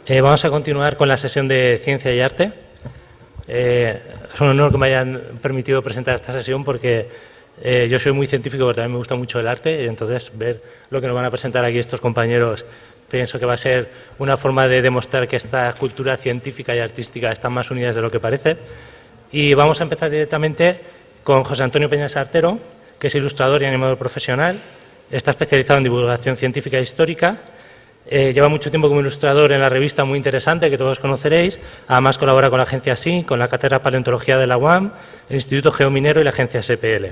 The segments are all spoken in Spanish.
Vamos a continuar con la sesión de Ciencia y Arte. Es un honor que me hayan permitido presentar esta sesión porque yo soy muy científico, pero también me gusta mucho el arte, y entonces ver lo que nos van a presentar aquí estos compañeros pienso que va a ser una forma de demostrar que esta cultura científica y artística están más unidas de lo que parece. Y vamos a empezar directamente con José Antonio Peñas Artero, que es ilustrador y animador profesional, está especializado en divulgación científica e histórica. Lleva mucho tiempo como ilustrador en la revista muy interesante que todos conoceréis. Además colabora con la agencia SI, con la Cátedra de Paleontología de la UAM, el Instituto Geominero y la agencia SPL.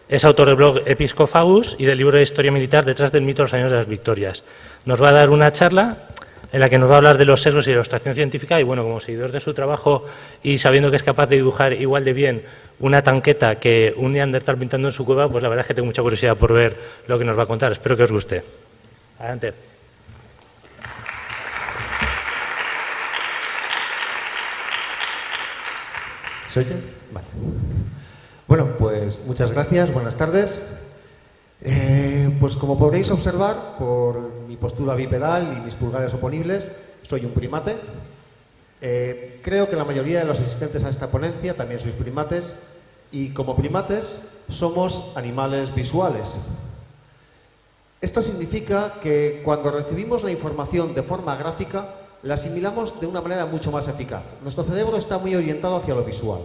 Es autor del blog Episcofagus y del libro de Historia Militar Detrás del mito de los años de las victorias. Nos va a dar una charla en la que nos va a hablar de los sesgos y de la ilustración científica y, bueno, como seguidor de su trabajo y sabiendo que es capaz de dibujar igual de bien una tanqueta que un neandertal pintando en su cueva, pues la verdad es que tengo mucha curiosidad por ver lo que nos va a contar. Espero que os guste. Adelante. ¿Se oye? Vale. Bueno, pues muchas gracias, buenas tardes. Pues como podréis observar por mi postura bipedal y mis pulgares oponibles, soy un primate. Creo que la mayoría de los asistentes a esta ponencia también sois primates, y como primates somos animales visuales. Esto significa que cuando recibimos la información de forma gráfica, la asimilamos de una manera mucho más eficaz. Nuestro cerebro está muy orientado hacia lo visual.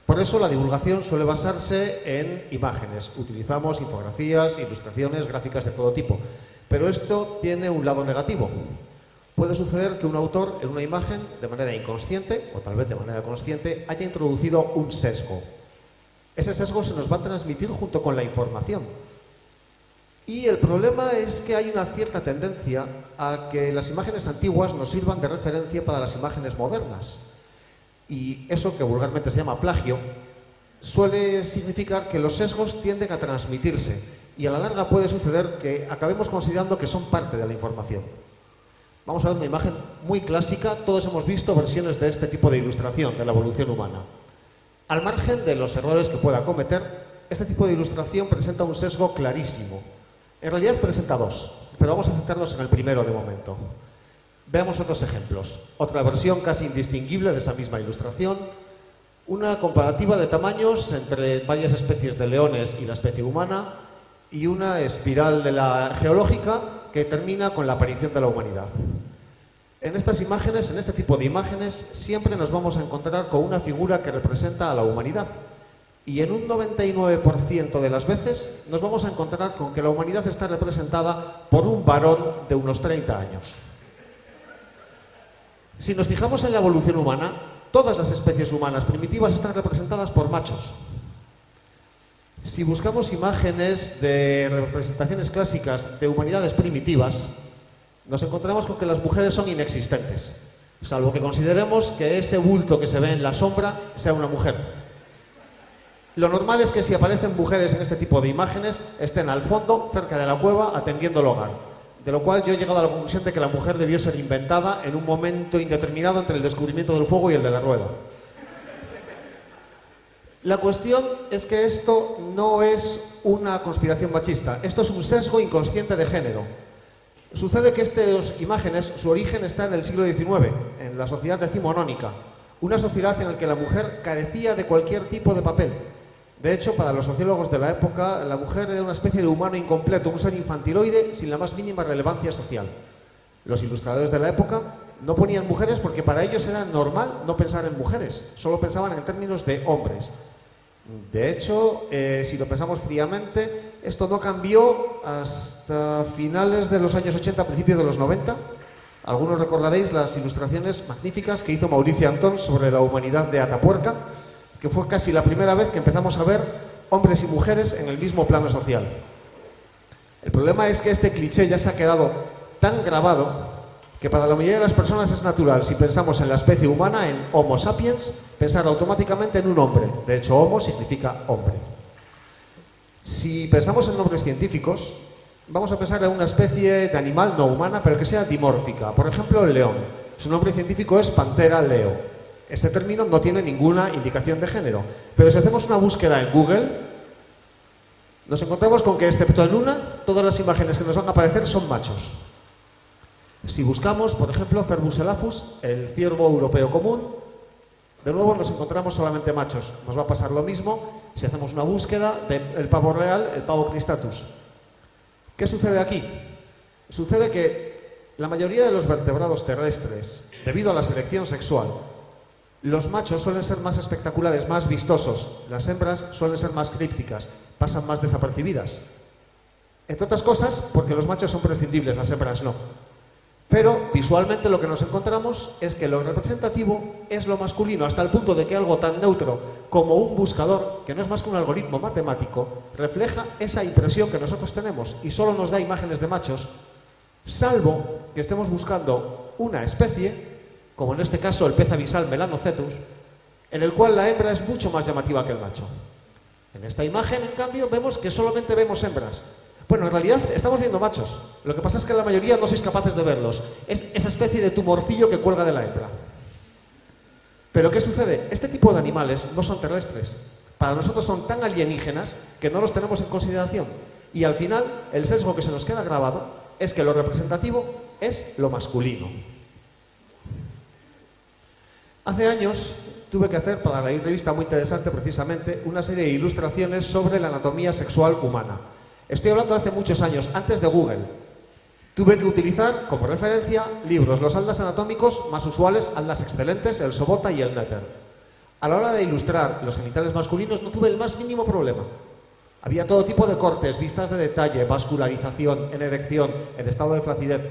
Por eso la divulgación suele basarse en imágenes. Utilizamos infografías, ilustraciones, gráficas de todo tipo. Pero esto tiene un lado negativo. Puede suceder que un autor en una imagen, de manera inconsciente, o tal vez de manera consciente, haya introducido un sesgo. Ese sesgo se nos va a transmitir junto con la información. Y el problema es que hay una cierta tendencia a que las imágenes antiguas nos sirvan de referencia para las imágenes modernas. Y eso, que vulgarmente se llama plagio, suele significar que los sesgos tienden a transmitirse y a la larga puede suceder que acabemos considerando que son parte de la información. Vamos a ver una imagen muy clásica. Todos hemos visto versiones de este tipo de ilustración de la evolución humana. Al margen de los errores que pueda cometer, este tipo de ilustración presenta un sesgo clarísimo. En realidad presenta dos, pero vamos a centrarnos en el primero de momento. Veamos otros ejemplos. Otra versión casi indistinguible de esa misma ilustración. Una comparativa de tamaños entre varias especies de leones y la especie humana, y una espiral de la geológica que termina con la aparición de la humanidad. En estas imágenes, en este tipo de imágenes, siempre nos vamos a encontrar con una figura que representa a la humanidad. Y en un 99% de las veces nos vamos a encontrar con que la humanidad está representada por un varón de unos 30 años. Si nos fijamos en la evolución humana, todas las especies humanas primitivas están representadas por machos. Si buscamos imágenes de representaciones clásicas de humanidades primitivas, nos encontramos con que las mujeres son inexistentes, salvo que consideremos que ese bulto que se ve en la sombra sea una mujer. Lo normal es que si aparecen mujeres en este tipo de imágenes, estén al fondo, cerca de la cueva, atendiendo el hogar. De lo cual yo he llegado a la conclusión de que la mujer debió ser inventada en un momento indeterminado entre el descubrimiento del fuego y el de la rueda. La cuestión es que esto no es una conspiración machista, esto es un sesgo inconsciente de género. Sucede que estas imágenes, su origen está en el siglo XIX, en la sociedad decimonónica, una sociedad en la que la mujer carecía de cualquier tipo de papel. De hecho, para los sociólogos de la época, la mujer era una especie de humano incompleto, un ser infantiloide sin la más mínima relevancia social. Los ilustradores de la época no ponían mujeres porque para ellos era normal no pensar en mujeres, solo pensaban en términos de hombres. De hecho, si lo pensamos fríamente, esto no cambió hasta finales de los años 80, principios de los 90. Algunos recordaréis las ilustraciones magníficas que hizo Mauricio Antón sobre la humanidad de Atapuerca, que fue casi la primera vez que empezamos a ver hombres y mujeres en el mismo plano social. El problema es que este cliché ya se ha quedado tan grabado que para la mayoría de las personas es natural, si pensamos en la especie humana, en Homo sapiens, pensar automáticamente en un hombre. De hecho, Homo significa hombre. Si pensamos en nombres científicos, vamos a pensar en una especie de animal no humana, pero que sea dimórfica. Por ejemplo, el león. Su nombre científico es Panthera leo. Ese término no tiene ninguna indicación de género. Pero si hacemos una búsqueda en Google, nos encontramos con que, excepto en una, todas las imágenes que nos van a aparecer son machos. Si buscamos, por ejemplo, Cervus elaphus, el ciervo europeo común, de nuevo nos encontramos solamente machos. Nos va a pasar lo mismo si hacemos una búsqueda del pavo real, el pavo cristatus. ¿Qué sucede aquí? Sucede que la mayoría de los vertebrados terrestres, debido a la selección sexual, los machos suelen ser más espectaculares, más vistosos. Las hembras suelen ser más crípticas, pasan más desapercibidas. Entre otras cosas, porque los machos son prescindibles, las hembras no. Pero visualmente lo que nos encontramos es que lo representativo es lo masculino, hasta el punto de que algo tan neutro como un buscador, que no es más que un algoritmo matemático, refleja esa impresión que nosotros tenemos y solo nos da imágenes de machos, salvo que estemos buscando una especie, como en este caso el pez abisal Melanocetus, en el cual la hembra es mucho más llamativa que el macho. En esta imagen, en cambio, vemos que solamente vemos hembras. Bueno, en realidad estamos viendo machos. Lo que pasa es que la mayoría no sois capaces de verlos. Es esa especie de tumorcillo que cuelga de la hembra. Pero ¿qué sucede? Este tipo de animales no son terrestres. Para nosotros son tan alienígenas que no los tenemos en consideración. Y al final, el sesgo que se nos queda grabado es que lo representativo es lo masculino. Hace años tuve que hacer para la revista muy interesante precisamente una serie de ilustraciones sobre la anatomía sexual humana. Estoy hablando de hace muchos años, antes de Google. Tuve que utilizar como referencia libros, los atlas anatómicos más usuales, atlas excelentes, el Sobota y el Netter. A la hora de ilustrar los genitales masculinos no tuve el más mínimo problema. Había todo tipo de cortes, vistas de detalle, vascularización, en erección, en estado de flacidez.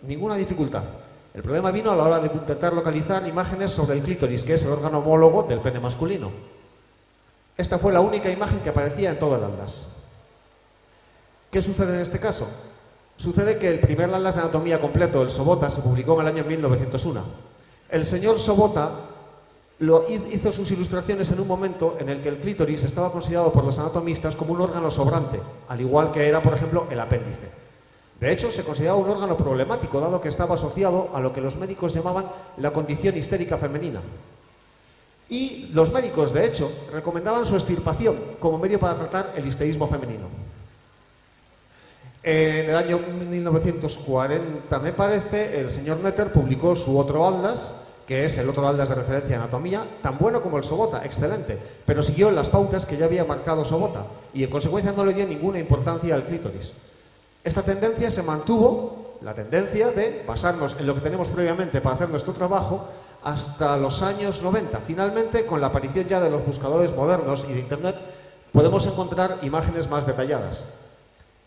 Ninguna dificultad. El problema vino a la hora de intentar localizar imágenes sobre el clítoris, que es el órgano homólogo del pene masculino. Esta fue la única imagen que aparecía en todo el atlas. ¿Qué sucede en este caso? Sucede que el primer atlas de anatomía completo, el Sobota, se publicó en el año 1901. El señor Sobota hizo sus ilustraciones en un momento en el que el clítoris estaba considerado por los anatomistas como un órgano sobrante, al igual que era, por ejemplo, el apéndice. De hecho, se consideraba un órgano problemático, dado que estaba asociado a lo que los médicos llamaban la condición histérica femenina. Y los médicos, de hecho, recomendaban su extirpación como medio para tratar el histerismo femenino. En el año 1940, me parece, el señor Netter publicó su otro atlas, que es el otro atlas de referencia de anatomía, tan bueno como el Sobota, excelente, pero siguió las pautas que ya había marcado Sobota y en consecuencia no le dio ninguna importancia al clítoris. Esta tendencia se mantuvo, la tendencia de basarnos en lo que tenemos previamente para hacer nuestro trabajo, hasta los años 90. Finalmente, con la aparición ya de los buscadores modernos y de Internet, podemos encontrar imágenes más detalladas.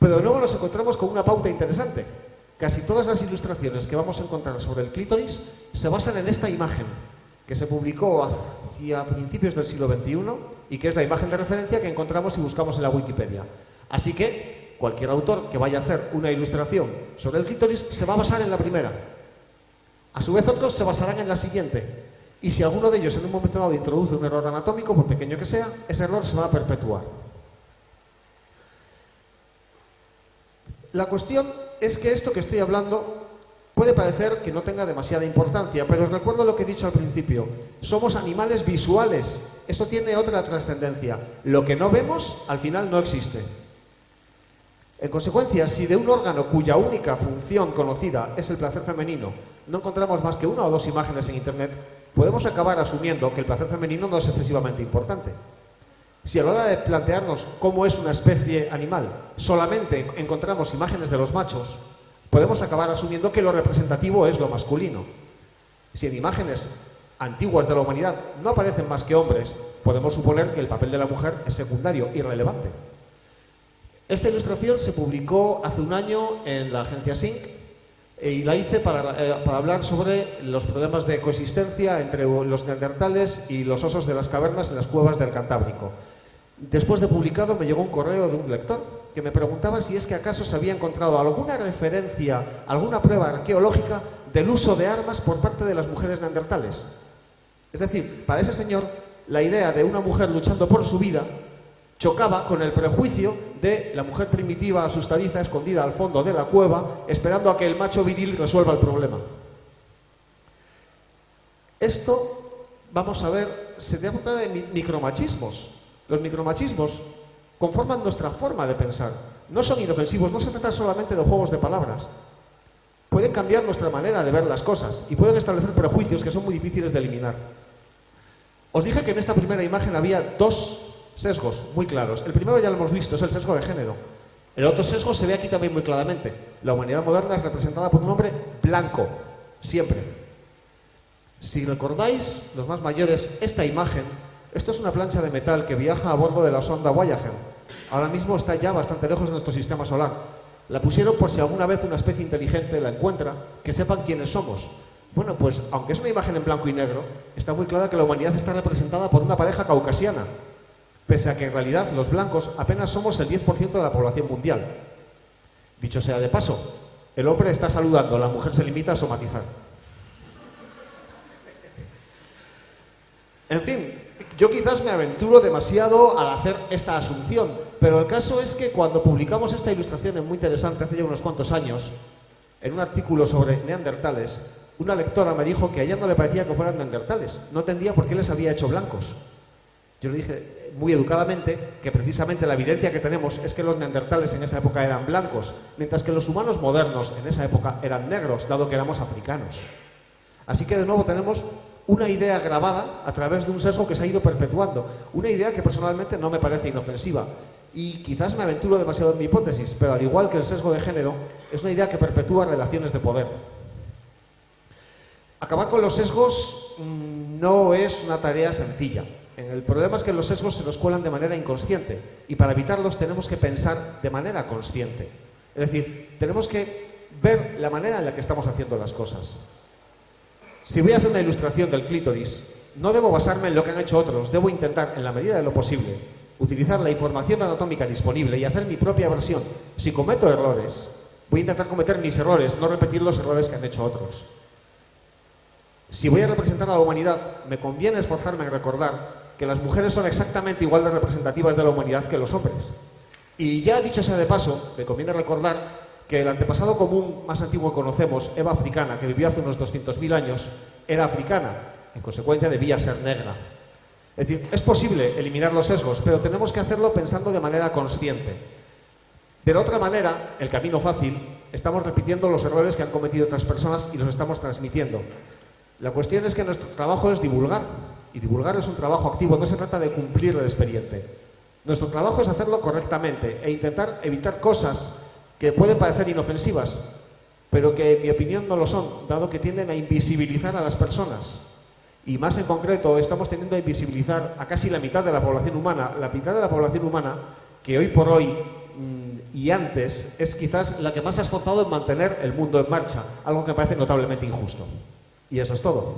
Pero de nuevo nos encontramos con una pauta interesante. Casi todas las ilustraciones que vamos a encontrar sobre el clítoris se basan en esta imagen, que se publicó hacia principios del siglo XXI y que es la imagen de referencia que encontramos si buscamos en la Wikipedia. Así que cualquier autor que vaya a hacer una ilustración sobre el clítoris se va a basar en la primera. A su vez otros se basarán en la siguiente. Y si alguno de ellos en un momento dado introduce un error anatómico, por pequeño que sea, ese error se va a perpetuar. La cuestión es que esto que estoy hablando puede parecer que no tenga demasiada importancia, pero os recuerdo lo que he dicho al principio. Somos animales visuales. Eso tiene otra trascendencia. Lo que no vemos, al final no existe. En consecuencia, si de un órgano cuya única función conocida es el placer femenino, no encontramos más que una o dos imágenes en Internet, podemos acabar asumiendo que el placer femenino no es excesivamente importante. Si a la hora de plantearnos cómo es una especie animal solamente encontramos imágenes de los machos, podemos acabar asumiendo que lo representativo es lo masculino. Si en imágenes antiguas de la humanidad no aparecen más que hombres, podemos suponer que el papel de la mujer es secundario, irrelevante. Esta ilustración se publicó hace un año en la agencia Sync y la hice para hablar sobre los problemas de coexistencia entre los neandertales y los osos de las cavernas en las cuevas del Cantábrico. Después de publicado me llegó un correo de un lector que me preguntaba si es que acaso se había encontrado alguna referencia, alguna prueba arqueológica del uso de armas por parte de las mujeres neandertales. Es decir, para ese señor, la idea de una mujer luchando por su vida chocaba con el prejuicio de la mujer primitiva asustadiza escondida al fondo de la cueva esperando a que el macho viril resuelva el problema. Esto, vamos a ver, se trata de micromachismos. Los micromachismos conforman nuestra forma de pensar. No son inofensivos, no se trata solamente de juegos de palabras. pueden cambiar nuestra manera de ver las cosas y pueden establecer prejuicios que son muy difíciles de eliminar. Os dije que en esta primera imagen había dos sesgos muy claros. El primero ya lo hemos visto, es el sesgo de género. El otro sesgo se ve aquí también muy claramente. La humanidad moderna es representada por un hombre blanco, siempre. Si recordáis, los más mayores, esta imagen, esto es una plancha de metal que viaja a bordo de la sonda Voyager. Ahora mismo está ya bastante lejos de nuestro sistema solar. La pusieron por si alguna vez una especie inteligente la encuentra, que sepan quiénes somos. Bueno, pues aunque es una imagen en blanco y negro, está muy clara que la humanidad está representada por una pareja caucasiana, pese a que en realidad los blancos apenas somos el 10% de la población mundial. Dicho sea de paso, el hombre está saludando, la mujer se limita a somatizar. En fin, yo quizás me aventuro demasiado al hacer esta asunción, pero el caso es que cuando publicamos esta ilustración es muy interesante, hace ya unos cuantos años, en un artículo sobre neandertales, una lectora me dijo que a ella no le parecía que fueran neandertales, no entendía por qué les había hecho blancos. Yo le dije muy educadamente que precisamente la evidencia que tenemos es que los neandertales en esa época eran blancos, mientras que los humanos modernos en esa época eran negros, dado que éramos africanos. Así que de nuevo tenemos una idea grabada a través de un sesgo que se ha ido perpetuando, una idea que personalmente no me parece inofensiva. Y quizás me aventuro demasiado en mi hipótesis, pero al igual que el sesgo de género, es una idea que perpetúa relaciones de poder. Acabar con los sesgos no es una tarea sencilla. El problema es que los sesgos se nos cuelan de manera inconsciente y para evitarlos tenemos que pensar de manera consciente. Es decir, tenemos que ver la manera en la que estamos haciendo las cosas. Si voy a hacer una ilustración del clítoris, no debo basarme en lo que han hecho otros, debo intentar, en la medida de lo posible, utilizar la información anatómica disponible y hacer mi propia versión. Si cometo errores, voy a intentar cometer mis errores, no repetir los errores que han hecho otros. Si voy a representar a la humanidad, me conviene esforzarme en recordar que las mujeres son exactamente igual de representativas de la humanidad que los hombres. Y ya dicho sea de paso, me conviene recordar que el antepasado común más antiguo que conocemos, Eva africana, que vivió hace unos 200.000 años, era africana, en consecuencia debía ser negra. Es decir, es posible eliminar los sesgos, pero tenemos que hacerlo pensando de manera consciente. De la otra manera, el camino fácil, estamos repitiendo los errores que han cometido otras personas y los estamos transmitiendo. La cuestión es que nuestro trabajo es divulgar, y divulgar es un trabajo activo, no se trata de cumplir el expediente. Nuestro trabajo es hacerlo correctamente e intentar evitar cosas que pueden parecer inofensivas, pero que en mi opinión no lo son, dado que tienden a invisibilizar a las personas. Y más en concreto, estamos tendiendo a invisibilizar a casi la mitad de la población humana, que hoy por hoy y antes es quizás la que más se ha esforzado en mantener el mundo en marcha, algo que me parece notablemente injusto. Y eso es todo.